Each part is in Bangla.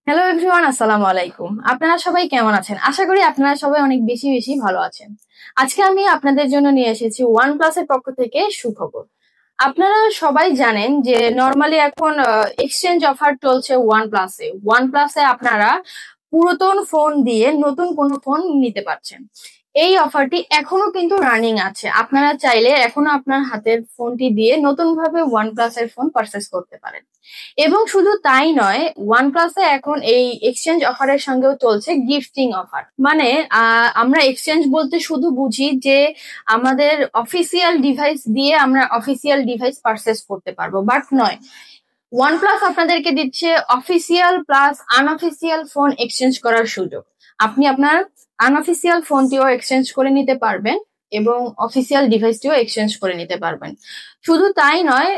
হ্যালো এভরিওয়ান, আসসালামু আলাইকুম। আপনারা সবাই কেমন আছেন? আশা করি আপনারা সবাই অনেক বেশি বেশি ভালো আছেন। আজকে আমি আপনাদের জন্য নিয়ে এসেছি OnePlus এর পক্ষ থেকে সুখবর। আপনারা সবাই জানেন যে নরমালি এখন এক্সচেঞ্জ অফার চলছে OnePlus-এ। OnePlus-এ আপনারা পুরাতন ফোন দিয়ে নতুন কোনো ফোন নিতে পারছেন। এই অফারটি এখনো কিন্তু রানিং আছে। আপনারা চাইলে এখনো আপনার হাতের ফোনটি দিয়ে নতুন ভাবে OnePlus এর ফোন পারচেজ করতে পারেন। এবং শুধু তাই নয়, OnePlus-এ এখন এই এক্সচেঞ্জ অফারের সঙ্গেও চলছে গিফটিং অফার। মানে আমরা এক্সচেঞ্জ বলতে শুধু বুঝি যে আমাদের অফিসিয়াল ডিভাইস দিয়ে আমরা অফিসিয়াল ডিভাইস পারচেজ করতে পারবো, বাট নয়। OnePlus আপনাদেরকে দিচ্ছে official plus unofficial phone exchange করার সুযোগ। আপনি আপনার আনঅফিসিয়াল ফোনটিও এক্সচেঞ্জ করে নিতে পারবেন এবং অফিসিয়াল ডিভাইসটিও এক্সচেঞ্জ করে নিতে পারবেন। শুধু তাই নয়,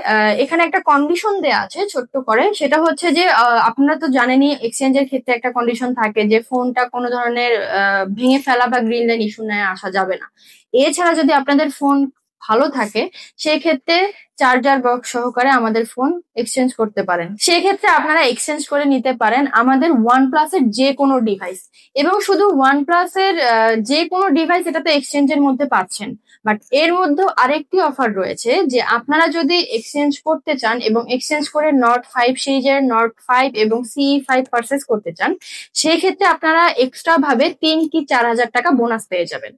এখানে একটা কন্ডিশন দেয়া আছে ছোট্ট করে। সেটা হচ্ছে যে আপনারা তো জানেনই এক্সচেঞ্জের ক্ষেত্রে একটা কন্ডিশন থাকে যে ফোনটা কোনো ধরনের ভেঙে ফেলা বা গ্রিন লাইন ইস্যু নিয়ে আসা যাবে না। এছাড়া যদি আপনাদের ফোন ভালো থাকে সেক্ষেত্রে চার্জার বক্স সহকারে আমাদের ফোন এক্সচেঞ্জ করতে পারেন। সেক্ষেত্রে আপনারা এক্সচেঞ্জ করে নিতে পারেন আমাদের OnePlus এর যে কোনো ডিভাইস। এবং শুধু OnePlus এর যে কোনো ডিভাইস এটাতে এক্সচেঞ্জের মধ্যে পাচ্ছেন। বাট এর মধ্যে আরেকটি অফার রয়েছে যে আপনারা যদি এক্সচেঞ্জ করতে চান এবং এক্সচেঞ্জ করে Note 5 সিরিজের Note 5 এবং CE5 পারচেজ করতে চান, সেক্ষেত্রে আপনারা এক্সট্রা ভাবে 3 কি 4,000 টাকা বোনাস পেয়ে যাবেন।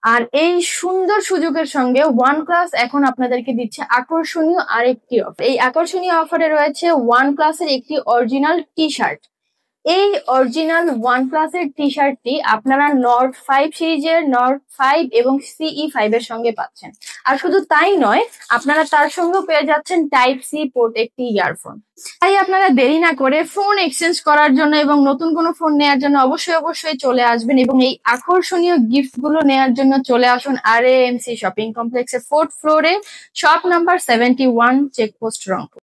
আর এই সুন্দর সুযোগের সঙ্গে OnePlus এখন আপনাদেরকে দিচ্ছে আকর্ষণীয় আরেকটি অফার। এই আকর্ষণীয় অফারে রয়েছে OnePlus এর একটি অরিজিনাল টি শার্ট। এই অরিজিনাল OnePlus এর টি শার্টটি আপনারা Note 5 সিরিজের Note 5 এবং CE5 এর সঙ্গে পাচ্ছেন। আর শুধু তাই নয়, আপনারা তার সঙ্গেও পেয়ে যাচ্ছেন Type-C পোর্ট একটি ইয়ারফোন। তাই আপনারা দেরি না করে ফোন এক্সচেঞ্জ করার জন্য এবং নতুন কোনো ফোন নেওয়ার জন্য অবশ্যই অবশ্যই চলে আসবেন এবং এই আকর্ষণীয় গিফট গুলো নেওয়ার জন্য চলে আসুন RAMC শপিং কমপ্লেক্সের 4th ফ্লোরে, শপ নাম্বার 71, চেকপোস্ট, রংপুর।